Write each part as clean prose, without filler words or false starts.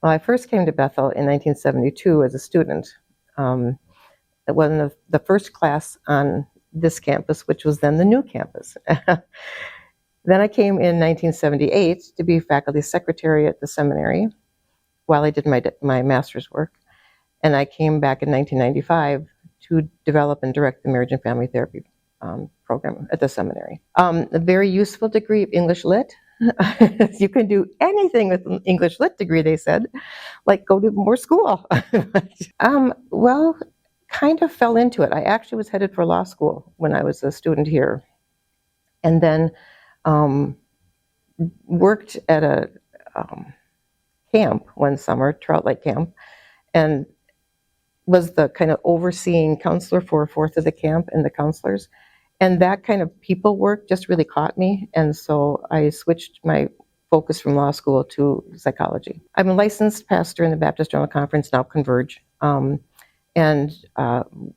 Well, I first came to Bethel in 1972 as a student. It was the first class on this campus, which was then the new campus. Then I came in 1978 to be faculty secretary at the seminary while I did my master's work. And I came back in 1995 to develop and direct the marriage and family therapy program at the seminary. A very useful degree of English Lit. You can do anything with an English Lit degree, they said, like go to more school. Well, kind of fell into it. I actually was headed for law school when I was a student here. And then worked at a camp one summer, Trout Lake Camp, and was the kind of overseeing counselor for a fourth of the camp and the counselors. And that kind of people work just really caught me. And so I switched my focus from law school to psychology. I'm a licensed pastor in the Baptist General Conference, now Converge, and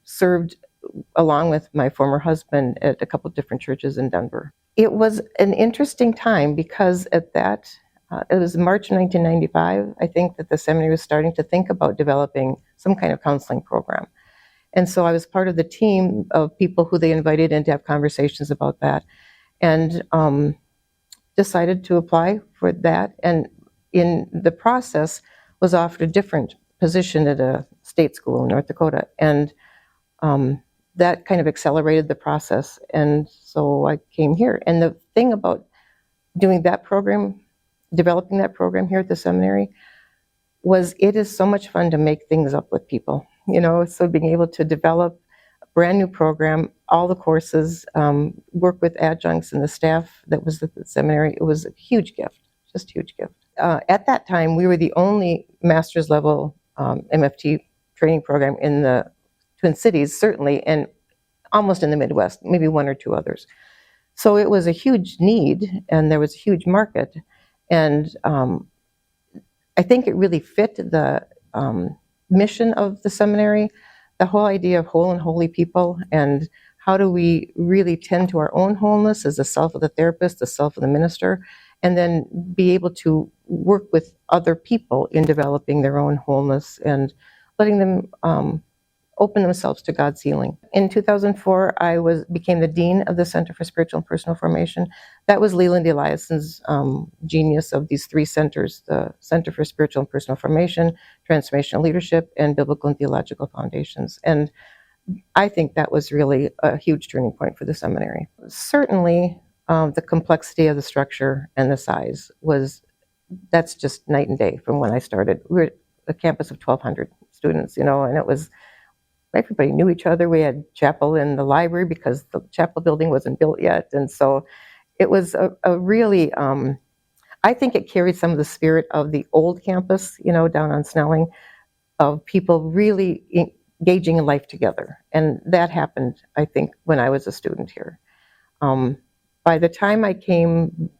served along with my former husband at a couple of different churches in Denver. It was an interesting time because at that, it was March 1995, I think, that the seminary was starting to think about developing some kind of counseling program. And so I was part of the team of people who they invited in to have conversations about that, and decided to apply for that. And in the process was offered a different position at a state school in North Dakota. And that kind of accelerated the process. And so I came here. And the thing about doing that program, developing that program here at the seminary, was it is so much fun to make things up with people. You know, so being able to develop a brand new program, all the courses, work with adjuncts and the staff that was at the seminary, it was a huge gift, just a huge gift. At that time, we were the only master's level MFT training program in the Twin Cities, certainly, and almost in the Midwest, maybe one or two others. So it was a huge need, and there was a huge market. And I think it really fit the mission of the seminary, the whole idea of whole and holy people, and how do we really tend to our own wholeness as the self of the therapist, the self of the minister, and then be able to work with other people in developing their own wholeness and letting them open themselves to God's healing. In 2004, I became the dean of the Center for Spiritual and Personal Formation. That was Leland Eliason's genius of these three centers: the Center for Spiritual and Personal Formation, Transformational Leadership, and Biblical and Theological Foundations. And I think that was really a huge turning point for the seminary. Certainly, the complexity of the structure and the size that's just night and day from when I started. We were a campus of 1,200 students, you know, and it was, everybody knew each other. We had chapel in the library because the chapel building wasn't built yet. And so it was a really, I think it carried some of the spirit of the old campus, you know, down on Snelling, of people really engaging in life together. And that happened, I think, when I was a student here. By the time I came,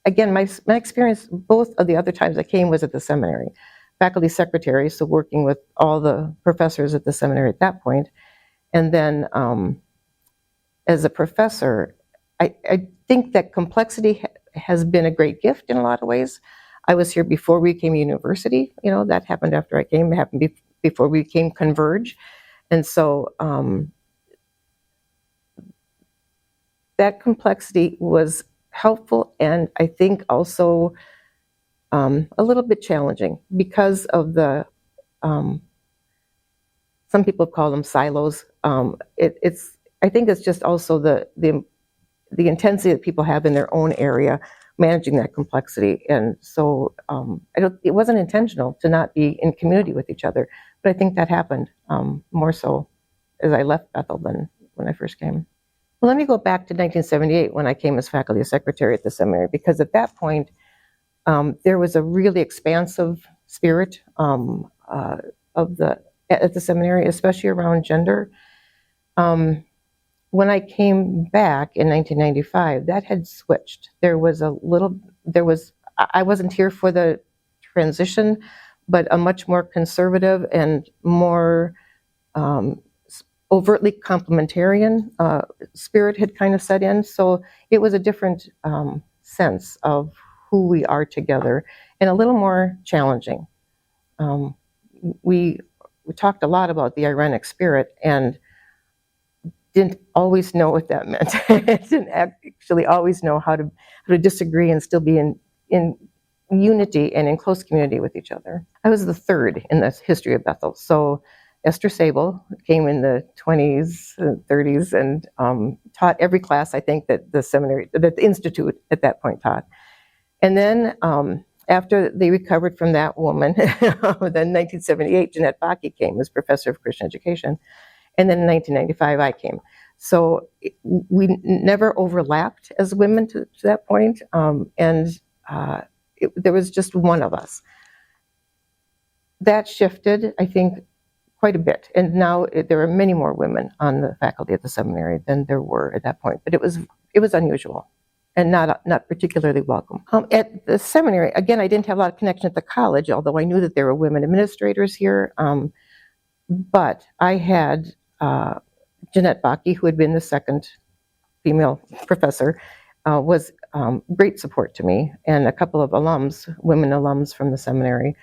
again, my experience, both of the other times I came was at the seminary. Faculty secretary, so working with all the professors at the seminary at that point. And then as a professor, I think that complexity has been a great gift in a lot of ways. I was here before we became a university, you know, that happened after I came, it happened before we became Converge. And so that complexity was helpful, and I think also a little bit challenging because of the, some people call them silos. I think it's just also the intensity that people have in their own area, managing that complexity. And so it wasn't intentional to not be in community with each other, but I think that happened more so as I left Bethel than when I first came. Well, let me go back to 1978 when I came as faculty secretary at the seminary, because at that point, there was a really expansive spirit at the seminary, especially around gender. When I came back in 1995, that had switched. I wasn't here for the transition, but a much more conservative and more overtly complementarian spirit had kind of set in. So it was a different sense of who we are together and a little more challenging. We talked a lot about the Irenic spirit and didn't always know what that meant. Didn't actually always know how to disagree and still be in unity and in close community with each other. I was the third in the history of Bethel. So Esther Sable came in the 20s, 30s, and taught every class, I think, that the seminary, that the institute at that point taught. And then after they recovered from that woman, then in 1978, Jeanette Bakke came as professor of Christian education. And then in 1995, I came. So we never overlapped as women to that point. There was just one of us. That shifted, I think, quite a bit. And now there are many more women on the faculty at the seminary than there were at that point. But it was unusual and not particularly welcome. At the seminary, again, I didn't have a lot of connection at the college, although I knew that there were women administrators here. But I had Jeanette Bakke, who had been the second female professor, was great support to me, and a couple of alums, women alums from the seminary,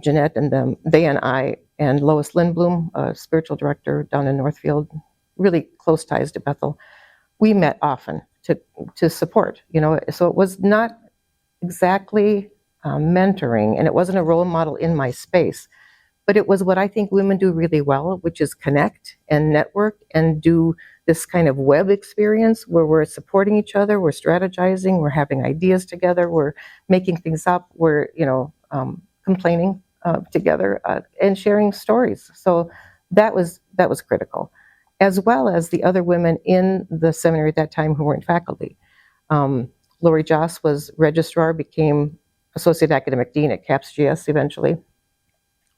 Jeanette and they and I, and Lois Lindblom, a spiritual director down in Northfield, really close ties to Bethel. We met often to support, so it was not exactly mentoring, and it wasn't a role model in my space, but it was what I think women do really well, which is connect and network and do this kind of web experience where we're supporting each other, we're strategizing, we're having ideas together, we're making things up, we're complaining together and sharing stories. So that was critical, as well as the other women in the seminary at that time who weren't faculty. Lori Joss was registrar, became associate academic dean at CAPS GS eventually.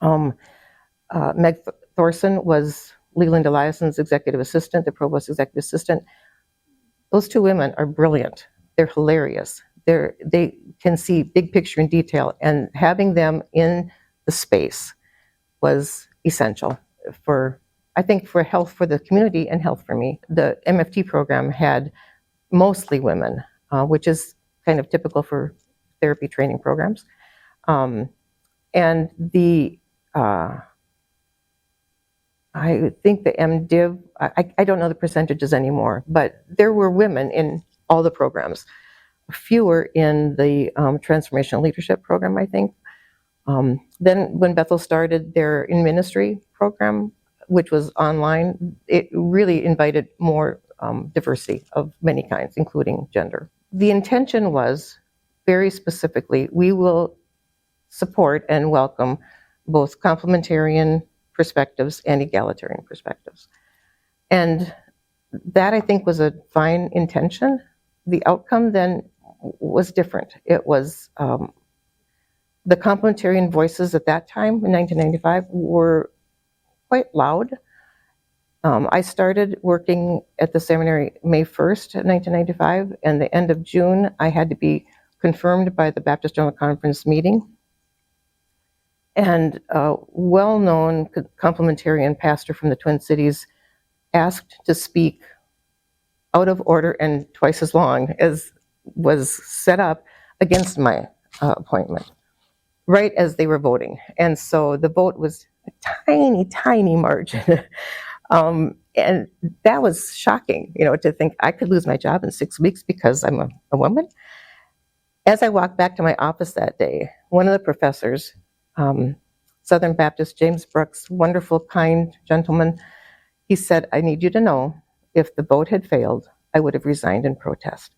Meg Thorson was Leland Eliason's executive assistant, the provost executive assistant. Those two women are brilliant. They're hilarious. They can see big picture in detail, and having them in the space was essential for health for the community and health for me. The MFT program had mostly women, which is kind of typical for therapy training programs. And I think the MDiv, I don't know the percentages anymore, but there were women in all the programs, fewer in the transformational leadership program, I think. Then when Bethel started their in ministry program, which was online, it really invited more diversity of many kinds, including gender. The intention was, very specifically, we will support and welcome both complementarian perspectives and egalitarian perspectives. And that, I think, was a fine intention. The outcome then was different. It was the complementarian voices at that time in 1995 were quite loud. I started working at the seminary May 1st, 1995, and the end of June, I had to be confirmed by the Baptist General Conference meeting. And a well-known complementarian pastor from the Twin Cities asked to speak out of order and twice as long as was set up against my appointment, right as they were voting. And so the vote was a tiny, tiny margin. And that was shocking, to think I could lose my job in 6 weeks because I'm a woman. As I walked back to my office that day, one of the professors, Southern Baptist James Brooks, wonderful, kind gentleman, he said, I need you to know, if the vote had failed, I would have resigned in protest.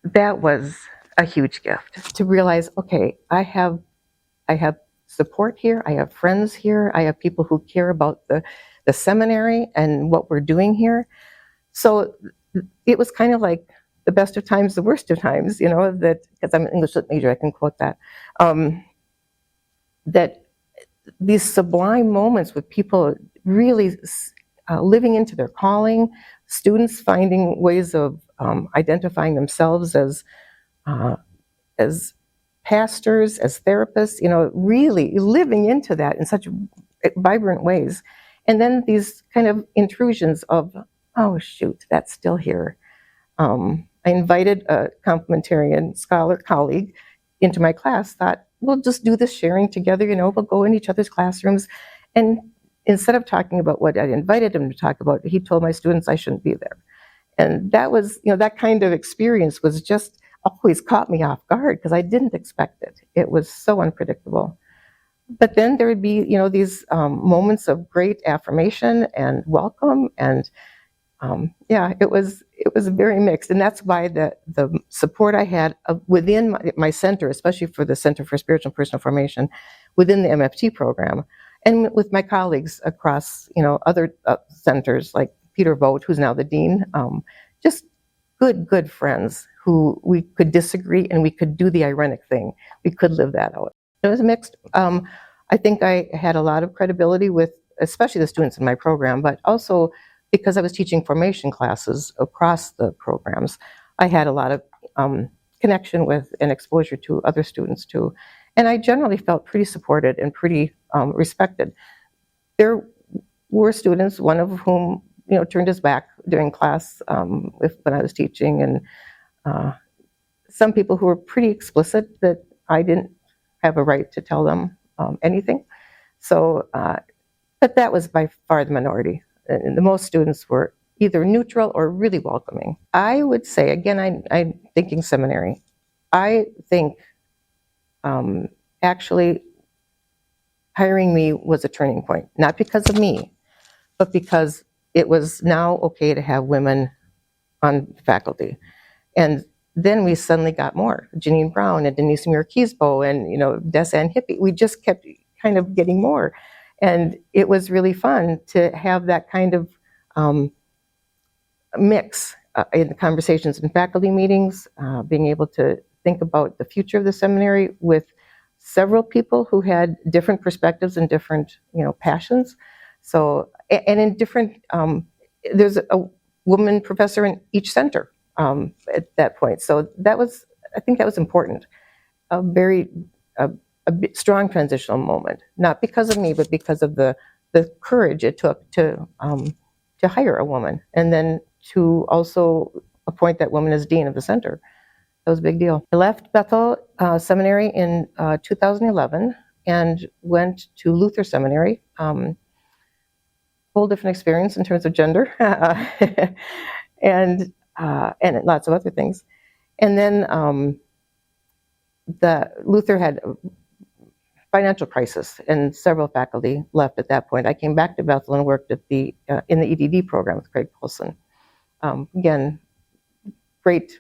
That was a huge gift, to realize, okay, I have support here, I have friends here, I have people who care about the seminary and what we're doing here. So it was kind of like the best of times, the worst of times, that, because I'm an English lit major, I can quote that, that these sublime moments with people really living into their calling, students finding ways of identifying themselves as pastors, as therapists, really living into that in such vibrant ways. And then these kind of intrusions of, oh shoot, that's still here. I invited a complementarian scholar colleague into my class, thought, we'll just do this sharing together, we'll go in each other's classrooms. And instead of talking about what I invited him to talk about, he told my students I shouldn't be there. And that was, that kind of experience was just always caught me off guard because I didn't expect it. It was so unpredictable. But then there would be, these moments of great affirmation and welcome, and yeah, it was very mixed, and that's why the support I had within my center, especially for the Center for Spiritual and Personal Formation, within the MFT program, and with my colleagues across, other centers like Peter Vogt, who's now the dean, just good friends who we could disagree and we could do the ironic thing. We could live that out. It was mixed. I think I had a lot of credibility with, especially the students in my program, but also because I was teaching formation classes across the programs, I had a lot of connection with and exposure to other students too. And I generally felt pretty supported and pretty respected. There were students, one of whom turned his back during class when I was teaching, and some people who were pretty explicit that I didn't have a right to tell them anything. So, but that was by far the minority. And the most students were either neutral or really welcoming. I would say, again, I'm thinking seminary. I think actually hiring me was a turning point, not because of me, but because it was now okay to have women on faculty. And then we suddenly got more. Janine Brown and Denise Muir-Keesbo and, Des-Ann Hippie. We just kept kind of getting more. And it was really fun to have that kind of mix in the conversations in faculty meetings, being able to think about the future of the seminary with several people who had different perspectives and different, passions. So, and in different, there's a woman professor in each center at that point. So I think that was important. A very strong transitional moment, not because of me, but because of the courage it took to hire a woman, and then to also appoint that woman as dean of the center. That was a big deal. I left Bethel Seminary in 2011 and went to Luther Seminary. Whole different experience in terms of gender and lots of other things. And then the Luther had a financial crisis, and several faculty left at that point. I came back to Bethel and worked at in the EDD program with Craig Paulson. Again, great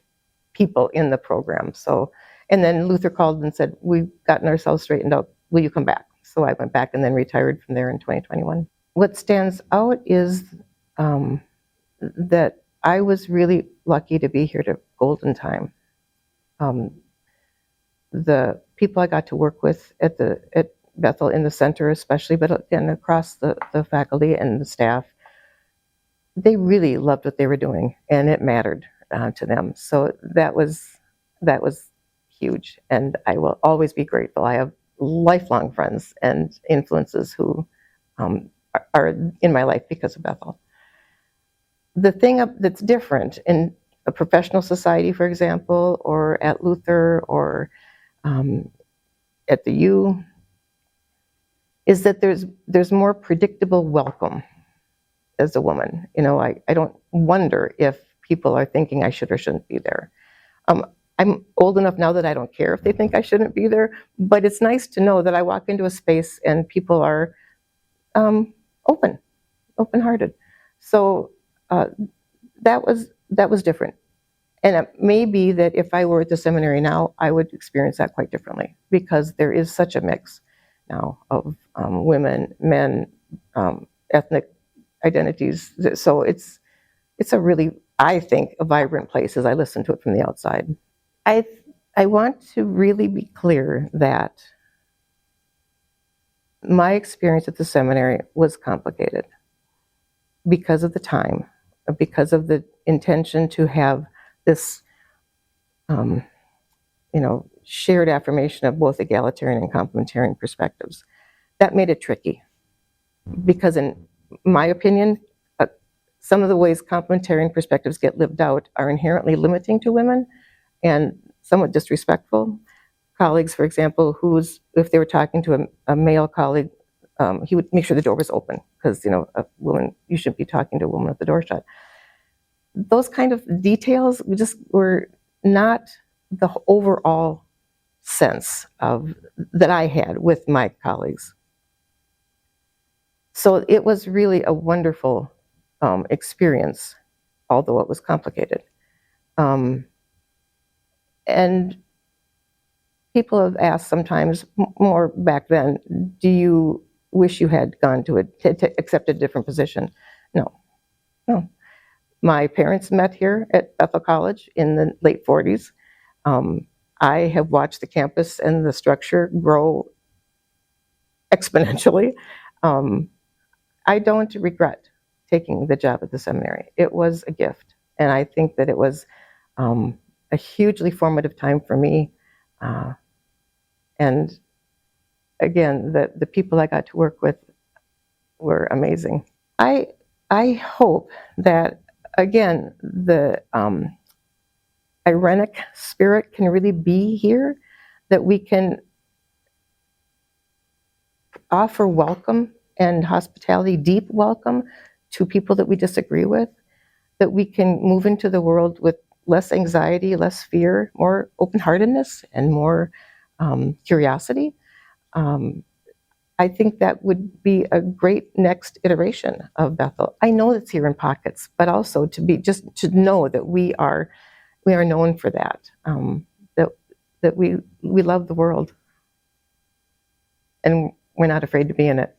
people in the program. So, and then Luther called and said, "We've gotten ourselves straightened out. Will you come back?" So I went back and then retired from there in 2021. What stands out is that I was really lucky to be here to golden time. The people I got to work with at Bethel in the center especially, but again across the faculty and the staff, they really loved what they were doing, and it mattered to them. So that was huge, and I will always be grateful. I have lifelong friends and influences who are in my life because of Bethel. The thing that's different in a professional society, for example, or at Luther, or at the U, is that there's more predictable welcome as a woman. I don't wonder if people are thinking I should or shouldn't be there. I'm old enough now that I don't care if they think I shouldn't be there, but it's nice to know that I walk into a space and people are open-hearted. So that was different. And it may be that if I were at the seminary now, I would experience that quite differently, because there is such a mix now of women, men, ethnic identities. So it's a really, I think, a vibrant place as I listen to it from the outside. I want to really be clear that my experience at the seminary was complicated because of the time, because of the intention to have this, shared affirmation of both egalitarian and complementarian perspectives. That made it tricky, because in my opinion, some of the ways complementarian perspectives get lived out are inherently limiting to women and somewhat disrespectful. Colleagues, for example, if they were talking to a male colleague, he would make sure the door was open because, a woman, you shouldn't be talking to a woman with the door shut. Those kind of details just were not the overall sense of that I had with my colleagues. So it was really a wonderful experience, although it was complicated. And people have asked sometimes, more back then, do you wish you had gone to accept a different position? No. My parents met here at Bethel College in the late 40s. I have watched the campus and the structure grow exponentially. I don't regret taking the job at the seminary. It was a gift, and I think that it was a hugely formative time for me. And again, the people I got to work with were amazing. I hope that, again, the irenic spirit can really be here, that we can offer welcome and hospitality, deep welcome to people that we disagree with, that we can move into the world with less anxiety, less fear, more open-heartedness, and more curiosity. I think that would be a great next iteration of Bethel. I know it's here in pockets, but also to know that we are known for that, that we love the world, and we're not afraid to be in it.